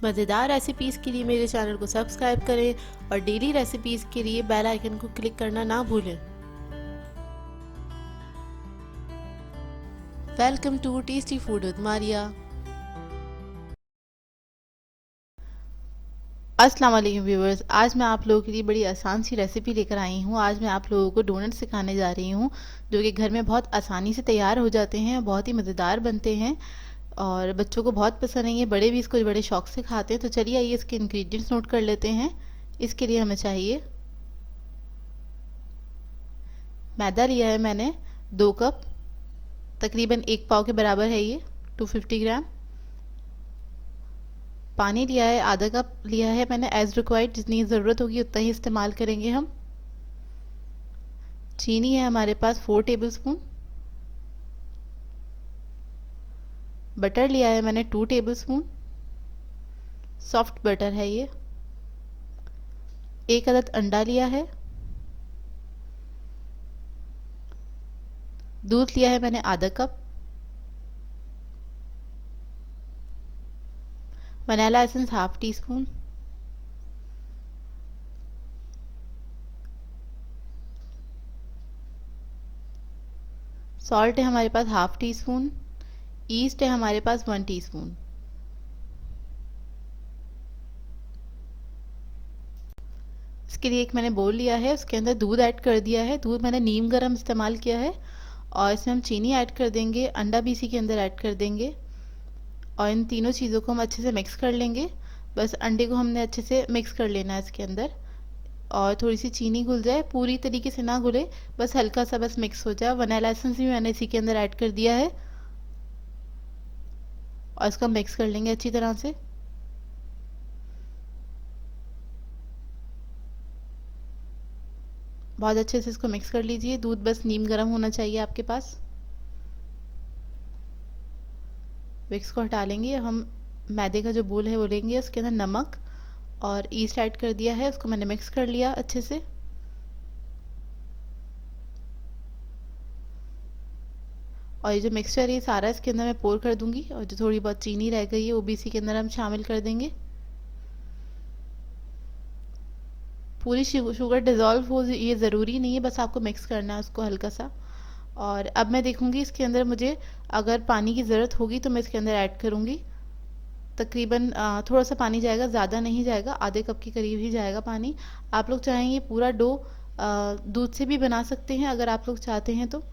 मज़ेदार रेसिपीज़ के लिए मेरे चैनल को सब्सक्राइब करें और डेली रेसिपीज़ के लिए बेल आइकन को क्लिक करना ना भूलें। Welcome to tasty food with Maria. अस्सलाम वालेकुम व्यूवर्स, आज मैं आप लोगों के लिए बड़ी आसान सी रेसिपी लेकर आई हूँ। आज मैं आप लोगों को डोनट सिखाने जा रही हूँ जो कि घर में बहुत आसानी से तैयार हो जाते हैं, बहुत ही मज़ेदार बनते हैं और बच्चों को बहुत पसंद है। ये बड़े भी इसको बड़े शौक से खाते हैं। तो चलिए आइए इसके इंग्रेडिएंट्स नोट कर लेते हैं। इसके लिए हमें चाहिए मैदा लिया है मैंने 2 कप, तकरीबन 1 पाव के बराबर है ये, 250 ग्राम। पानी लिया है आधा कप लिया है मैंने, एज रिक्वायर्ड, जितनी ज़रूरत होगी उतना ही इस्तेमाल करेंगे हम। चीनी है हमारे पास 4 टेबलस्पून। बटर लिया है मैंने 2 टेबलस्पून, सॉफ्ट बटर है ये। 1 अदद अंडा लिया है। दूध लिया है मैंने आधा cup. Vanilla essence half tea spoon. Salt है हमारे पास हाफ टी स्पून। ईस्ट है हमारे पास 1 टीस्पून। इसके लिए एक मैंने बोल लिया है, उसके अंदर दूध ऐड कर दिया है। दूध मैंने नीम गर्म इस्तेमाल किया है और इसमें हम चीनी ऐड कर देंगे, अंडा भी इसी के अंदर ऐड कर देंगे और इन तीनों चीज़ों को हम अच्छे से मिक्स कर लेंगे। बस अंडे को हमने अच्छे से मिक्स कर लेना है इसके अंदर और थोड़ी सी चीनी घुल जाए, पूरी तरीके से ना घुले, बस हल्का सा बस मिक्स हो जाए। वनीला एसेंस भी मैंने इसी के अंदर ऐड कर दिया है और इसको मिक्स कर लेंगे अच्छी तरह से। बहुत अच्छे से इसको मिक्स कर लीजिए। दूध बस नीम गर्म होना चाहिए आपके पास। मिक्स को हटा लेंगे। हम मैदे का जो बोल है वो लेंगे, उसके अंदर नमक और ईस्ट ऐड कर दिया है, उसको मैंने मिक्स कर लिया अच्छे से। और ये जो मिक्सचर है सारा इसके अंदर मैं पोर कर दूंगी और जो थोड़ी बहुत चीनी रह गई है वो भी इसी के अंदर हम शामिल कर देंगे। पूरी शुगर डिज़ोल्व हो ये ज़रूरी नहीं है, बस आपको मिक्स करना है उसको हल्का सा। और अब मैं देखूंगी इसके अंदर मुझे अगर पानी की ज़रूरत होगी तो मैं इसके अंदर ऐड करूंगी। तकरीबन थोड़ा सा पानी जाएगा, ज़्यादा नहीं जाएगा, आधे कप के करीब ही जाएगा पानी। आप लोग चाहेंगे पूरा डो दूध से भी बना सकते हैं अगर आप लोग चाहते हैं तो।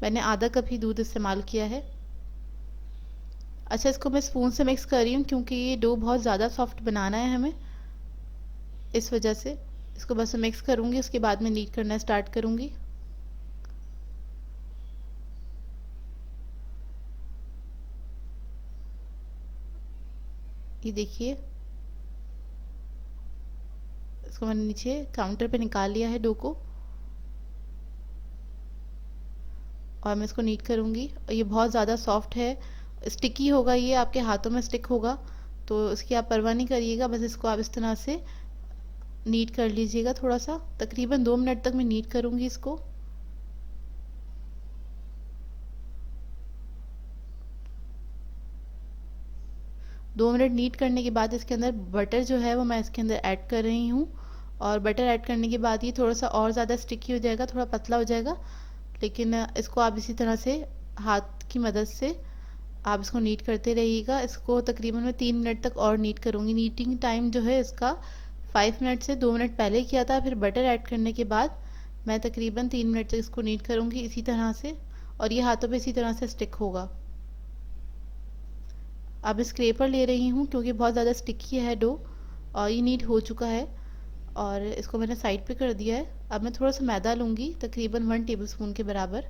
मैंने आधा कप ही दूध इस्तेमाल किया है। अच्छा, इसको मैं स्पून से मिक्स कर रही हूँ क्योंकि ये डो बहुत ज़्यादा सॉफ्ट बनाना है हमें, इस वजह से इसको बस मिक्स करूँगी, उसके बाद में नीट करना स्टार्ट करूँगी। ये देखिए, इसको मैंने नीचे काउंटर पे निकाल लिया है डो को और मैं इसको नीट करूँगी। ये बहुत ज़्यादा सॉफ्ट है, स्टिकी होगा, ये आपके हाथों में स्टिक होगा, तो इसकी आप परवाह नहीं करिएगा। बस इसको आप इस तरह से नीट कर लीजिएगा थोड़ा सा। तकरीबन 2 मिनट तक मैं नीट करूँगी इसको। दो मिनट नीट करने के बाद इसके अंदर बटर जो है वो मैं इसके अंदर ऐड कर रही हूँ और बटर ऐड करने के बाद ये थोड़ा सा और ज़्यादा स्टिकी हो जाएगा, थोड़ा पतला हो जाएगा। लेकिन इसको आप इसी तरह से हाथ की मदद से आप इसको नीट करते रहिएगा। इसको तकरीबन मैं 3 मिनट तक और नीट करूँगी। नीटिंग टाइम जो है इसका 5 मिनट से 2 मिनट पहले किया था, फिर बटर ऐड करने के बाद मैं तकरीबन 3 मिनट तक इसको नीट करूँगी इसी तरह से और ये हाथों पे इसी तरह से स्टिक होगा। अब स्क्रैपर ले रही हूँ क्योंकि बहुत ज़्यादा स्टिकी है डो और ये नीट हो चुका है और इसको मैंने साइड पे कर दिया है। अब मैं थोड़ा सा मैदा लूँगी, तकरीबन 1 टेबलस्पून के बराबर।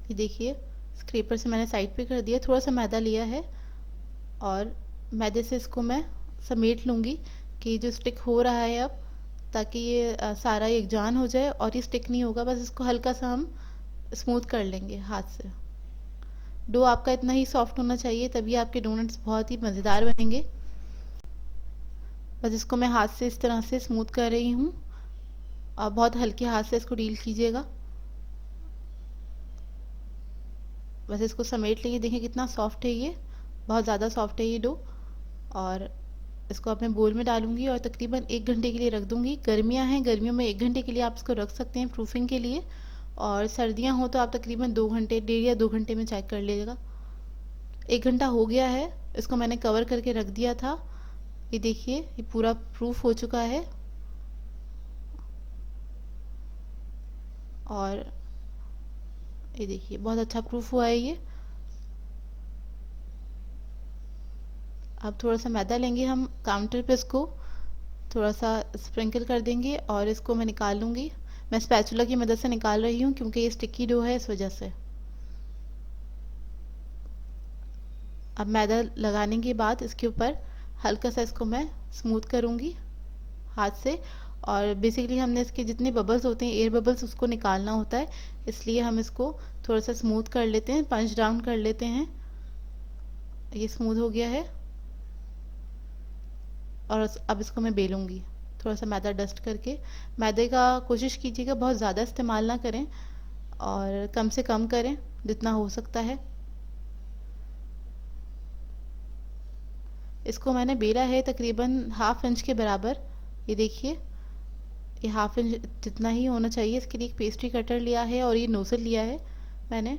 ये देखिए, स्क्रैपर से मैंने साइड पे कर दिया, थोड़ा सा मैदा लिया है और मैदे से इसको मैं समेट लूँगी कि जो स्टिक हो रहा है अब, ताकि ये सारा एकजान हो जाए और ये स्टिक नहीं होगा। बस इसको हल्का सा हम स्मूथ कर लेंगे हाथ से। डो आपका इतना ही सॉफ्ट होना चाहिए, तभी आपके डोनट्स बहुत ही मज़ेदार बनेंगे। बस इसको मैं हाथ से इस तरह से स्मूथ कर रही हूँ और बहुत हल्के हाथ से इसको डील कीजिएगा। बस इसको समेट लीजिए, देखिए कितना सॉफ्ट है ये, बहुत ज़्यादा सॉफ्ट है ये डो। और इसको अपने बोल में डालूंगी और तकरीबन 1 घंटे के लिए रख दूंगी। गर्मियां हैं, गर्मियों में 1 घंटे के लिए आप इसको रख सकते हैं प्रूफिंग के लिए, और सर्दियां हो तो आप तकरीबन 2 घंटे, 1.5 या 2 घंटे में चेक कर लीजिएगा। 1 घंटा हो गया है, इसको मैंने कवर करके रख दिया था। ये देखिए ये पूरा प्रूफ हो चुका है। और ये देखिए बहुत अच्छा प्रूफ हुआ है ये। अब थोड़ा सा मैदा लेंगे हम, काउंटर पे इसको थोड़ा सा स्प्रिंकल कर देंगे और इसको मैं निकाल लूँगी। मैं स्पैचुला की मदद से निकाल रही हूँ क्योंकि ये स्टिकी डो है, इस वजह से। अब मैदा लगाने के बाद इसके ऊपर हल्का सा इसको मैं स्मूथ करूँगी हाथ से। और बेसिकली हमने इसके जितने बबल्स होते हैं, एयर बबल्स, उसको निकालना होता है, इसलिए हम इसको थोड़ा सा स्मूथ कर लेते हैं, पंच डाउन कर लेते हैं। ये स्मूथ हो गया है और अब इसको मैं बेलूंगी थोड़ा सा मैदा डस्ट करके। मैदे का कोशिश कीजिएगा बहुत ज़्यादा इस्तेमाल ना करें और कम से कम करें जितना हो सकता है। इसको मैंने बेला है तकरीबन 1/2 इंच के बराबर। ये देखिए ये 1/2 इंच जितना ही होना चाहिए। इसके लिए एक पेस्ट्री कटर लिया है और ये नोजल लिया है मैंने।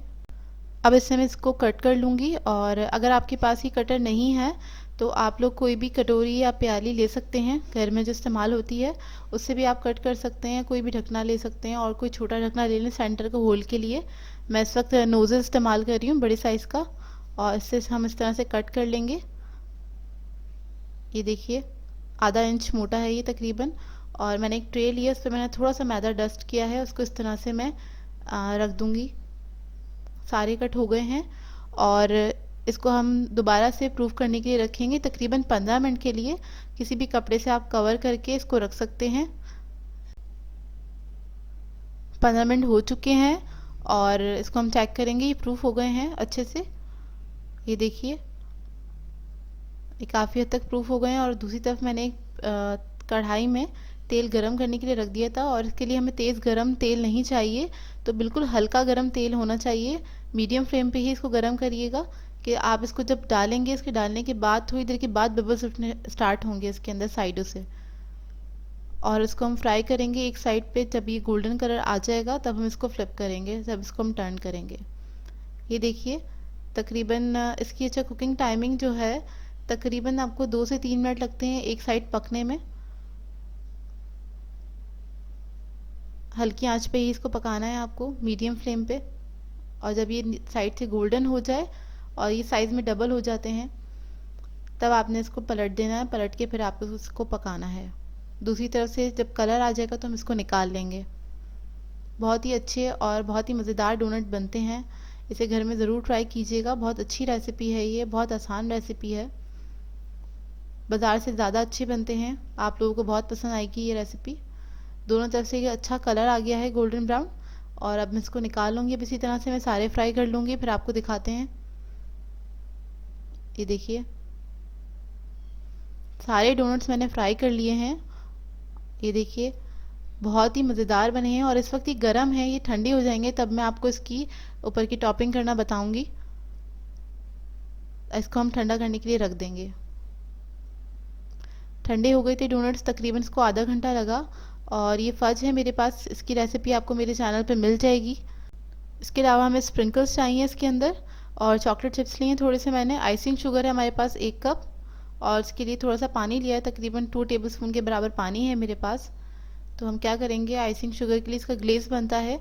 अब इससे मैं इसको कट कर लूँगी। और अगर आपके पास ये कटर नहीं है तो आप लोग कोई भी कटोरी या प्याली ले सकते हैं, घर में जो इस्तेमाल होती है उससे भी आप कट कर सकते हैं। कोई भी ढकना ले सकते हैं और कोई छोटा ढकना ले लें सेंटर का होल के लिए। मैं इस वक्त नोज़ल इस्तेमाल कर रही हूँ बड़े साइज़ का, और इससे हम इस तरह से कट कर लेंगे। ये देखिए आधा इंच मोटा है ये तकरीबन। और मैंने एक ट्रे लिया, उस पर मैंने थोड़ा सा मैदा डस्ट किया है, उसको इस तरह से मैं रख दूँगी। सारे कट हो गए हैं और इसको हम दोबारा से प्रूफ करने के लिए रखेंगे तकरीबन 15 मिनट के लिए। किसी भी कपड़े से आप कवर करके इसको रख सकते हैं। 15 मिनट हो चुके हैं और इसको हम चेक करेंगे, ये प्रूफ हो गए हैं अच्छे से। ये देखिए ये काफ़ी हद तक प्रूफ हो गए हैं। और दूसरी तरफ मैंने एक कढ़ाई में तेल गरम करने के लिए रख दिया था, और इसके लिए हमें तेज़ गरम तेल नहीं चाहिए, तो बिल्कुल हल्का गरम तेल होना चाहिए। मीडियम फ्लेम पे ही इसको गरम करिएगा कि आप इसको जब डालेंगे, इसके डालने के बाद थोड़ी देर के बाद बबल्स उठने स्टार्ट होंगे इसके अंदर साइडों से। और इसको हम फ्राई करेंगे एक साइड पे। जब ये गोल्डन कलर आ जाएगा तब हम इसको फ्लिप करेंगे, जब इसको हम टर्न करेंगे। ये देखिए तकरीबन इसकी अच्छा कुकिंग टाइमिंग जो है तकरीबन आपको 2 से 3 मिनट लगते हैं एक साइड पकने में। हल्की आंच पे ही इसको पकाना है आपको, मीडियम फ्लेम पे। और जब ये साइड से गोल्डन हो जाए और ये साइज़ में डबल हो जाते हैं तब आपने इसको पलट देना है। पलट के फिर आपको इसको पकाना है। दूसरी तरफ से जब कलर आ जाएगा तो हम इसको निकाल लेंगे। बहुत ही अच्छे और बहुत ही मज़ेदार डोनट बनते हैं। इसे घर में ज़रूर ट्राई कीजिएगा। बहुत अच्छी रेसिपी है ये, बहुत आसान रेसिपी है, बाज़ार से ज़्यादा अच्छे बनते हैं। आप लोगों को बहुत पसंद आएगी ये रेसिपी। दोनों तरफ से ये अच्छा कलर आ गया है गोल्डन ब्राउन। और अब मैं इसको निकाल लूँगी। अब इसी तरह से मैं सारे फ्राई कर लूँगी, फिर आपको दिखाते हैं। ये देखिए सारे डोनट्स मैंने फ्राई कर लिए हैं। ये देखिए बहुत ही मज़ेदार बने हैं। और इस वक्त ये गर्म है, ये ठंडे हो जाएंगे तब मैं आपको इसकी ऊपर की टॉपिंग करना बताऊंगी। इसको हम ठंडा करने के लिए रख देंगे। ठंडे हो गए थे डोनट्स, तकरीबन इसको आधा घंटा लगा। और ये फज है मेरे पास, इसकी रेसिपी आपको मेरे चैनल पे मिल जाएगी। इसके अलावा हमें स्प्रिंकल्स चाहिए इसके अंदर, और चॉकलेट चिप्स लिए थोड़े से मैंने। आइसिंग शुगर है हमारे पास 1 कप, और इसके लिए थोड़ा सा पानी लिया है, तकरीबन 2 टेबलस्पून के बराबर पानी है मेरे पास। तो हम क्या करेंगे, आइसिंग शुगर के लिए इसका ग्लेज़ बनता है,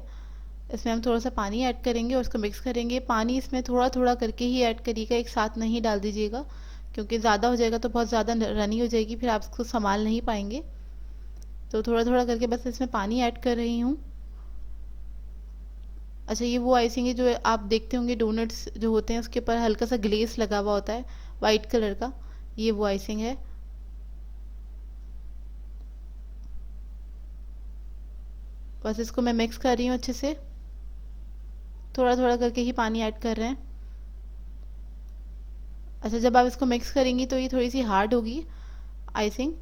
इसमें हम थोड़ा सा पानी ऐड करेंगे और उसको मिक्स करेंगे। पानी इसमें थोड़ा थोड़ा करके ही ऐड करिएगा, एक साथ नहीं डाल दीजिएगा, क्योंकि ज़्यादा हो जाएगा तो बहुत ज़्यादा रनी हो जाएगी, फिर आप इसको संभाल नहीं पाएंगे। तो थोड़ा थोड़ा करके बस इसमें पानी ऐड कर रही हूँ। अच्छा ये वो आइसिंग है जो आप देखते होंगे डोनट्स जो होते हैं उसके ऊपर हल्का सा ग्लेस लगा हुआ होता है वाइट कलर का, ये वो आइसिंग है। बस इसको मैं मिक्स कर रही हूँ अच्छे से, थोड़ा थोड़ा करके ही पानी ऐड कर रहे हैं। अच्छा जब आप इसको मिक्स करेंगी तो ये थोड़ी सी हार्ड होगी आइसिंग,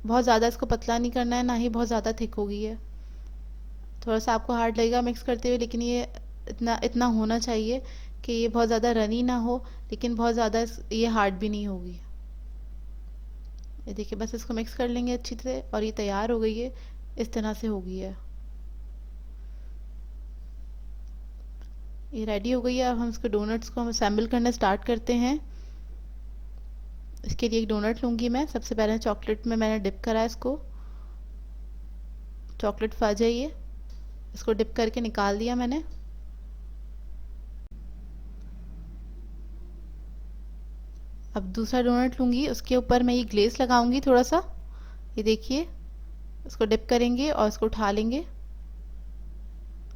बहुत ज़्यादा इसको पतला नहीं करना है, ना ही बहुत ज़्यादा थिक होगी है। थोड़ा सा आपको हार्ड लगेगा मिक्स करते हुए, लेकिन ये इतना इतना होना चाहिए कि ये बहुत ज़्यादा रनी ना हो, लेकिन बहुत ज़्यादा ये हार्ड भी नहीं होगी। ये देखिए, बस इसको मिक्स कर लेंगे अच्छी से और ये तैयार हो गई है। इस तरह से हो गई है, ये रेडी हो गई है। अब हम इसको डोनट्स को हम असेंबल करना स्टार्ट करते हैं। इसके लिए एक डोनट लूँगी मैं। सबसे पहले चॉकलेट में मैंने डिप करा है इसको, चॉकलेट फज है ये, इसको डिप करके निकाल दिया मैंने। अब दूसरा डोनट लूँगी, उसके ऊपर मैं ये ग्लेस लगाऊंगी थोड़ा सा। ये देखिए, इसको डिप करेंगे और इसको उठा लेंगे,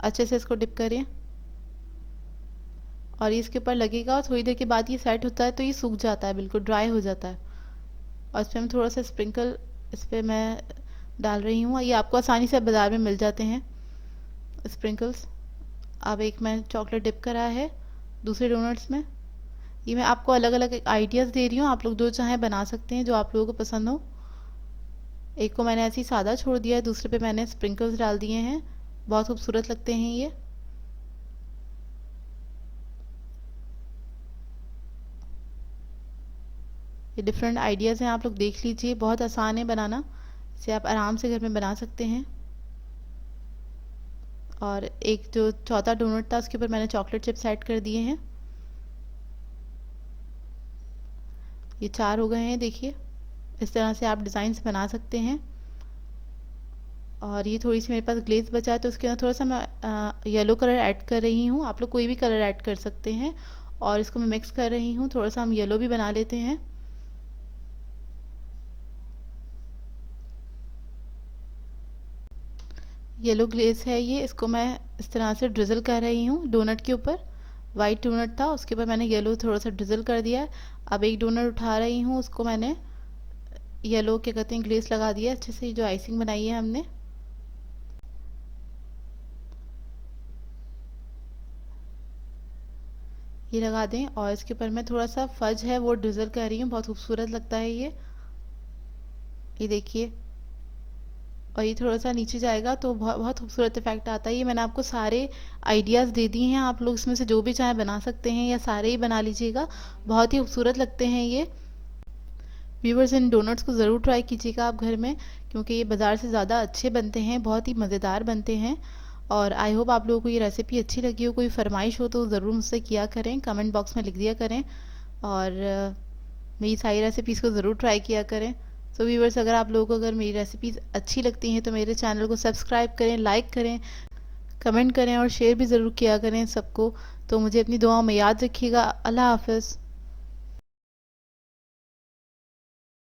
अच्छे से इसको डिप करें और ये इसके ऊपर लगेगा। और थोड़ी देर के बाद ये सेट होता है तो ये सूख जाता है, बिल्कुल ड्राई हो जाता है। और इस पर मैं थोड़ा सा स्प्रिंकल इस पर मैं डाल रही हूँ। ये आपको आसानी से बाज़ार में मिल जाते हैं स्प्रिंकल्स। अब एक मैं चॉकलेट डिप करा है दूसरे डोनट्स में। ये मैं आपको अलग अलग आइडियाज़ दे रही हूँ, आप लोग जो चाहें बना सकते हैं, जो आप लोगों को पसंद हो। एक को मैंने ऐसे ही सादा छोड़ दिया है, दूसरे पे मैंने स्प्रिंकल्स डाल दिए हैं। बहुत खूबसूरत लगते हैं ये डिफरेंट आइडियाज़ हैं, आप लोग देख लीजिए। बहुत आसान है बनाना, इसे आप आराम से घर में बना सकते हैं। और एक जो चौथा डोनट था उसके ऊपर मैंने चॉकलेट चिप्स ऐड कर दिए हैं। ये 4 हो गए हैं, देखिए। इस तरह से आप डिज़ाइंस बना सकते हैं। और ये थोड़ी सी मेरे पास ग्लेज बचा है तो उसके अंदर थोड़ा सा मैं येलो कलर ऐड कर रही हूँ। आप लोग कोई भी कलर ऐड कर सकते हैं। और इसको मैं मिक्स कर रही हूँ, थोड़ा सा हम येलो भी बना लेते हैं। येलो ग्लेज है ये, इसको मैं इस तरह से ड्रिजल कर रही हूँ डोनट के ऊपर। वाइट डोनट था, उसके ऊपर मैंने येलो थोड़ा सा ड्रिजल कर दिया है। अब एक डोनट उठा रही हूँ, उसको मैंने येलो क्या कहते हैं ग्लेज लगा दिया अच्छे से, जो आइसिंग बनाई है हमने। ये लगा दें और इसके ऊपर मैं थोड़ा सा फज है वो ड्रिजल कर रही हूँ, बहुत खूबसूरत लगता है ये देखिए। और ये थोड़ा सा नीचे जाएगा तो बहुत बहुत खूबसूरत इफेक्ट आता है। ये मैंने आपको सारे आइडियाज़ दे दिए हैं, आप लोग इसमें से जो भी चाहे बना सकते हैं या सारे ही बना लीजिएगा, बहुत ही खूबसूरत लगते हैं ये। व्यूवर्स, इन डोनट्स को ज़रूर ट्राई कीजिएगा आप घर में, क्योंकि ये बाज़ार से ज़्यादा अच्छे बनते हैं, बहुत ही मज़ेदार बनते हैं। और आई होप आप लोगों को ये रेसिपी अच्छी लगी हो। कोई फरमाइश हो तो ज़रूर मुझसे किया करें, कमेंट बॉक्स में लिख दिया करें। और मेरी सारी रेसिपीज़ को ज़रूर ट्राई किया करें। सो व्यूवर्स, अगर आप लोगों को अगर मेरी रेसिपीज़ अच्छी लगती हैं तो मेरे चैनल को सब्सक्राइब करें, लाइक करें, कमेंट करें और शेयर भी ज़रूर किया करें सबको। तो मुझे अपनी दुआओं में याद रखिएगा। अल्लाह हाफ़िज़।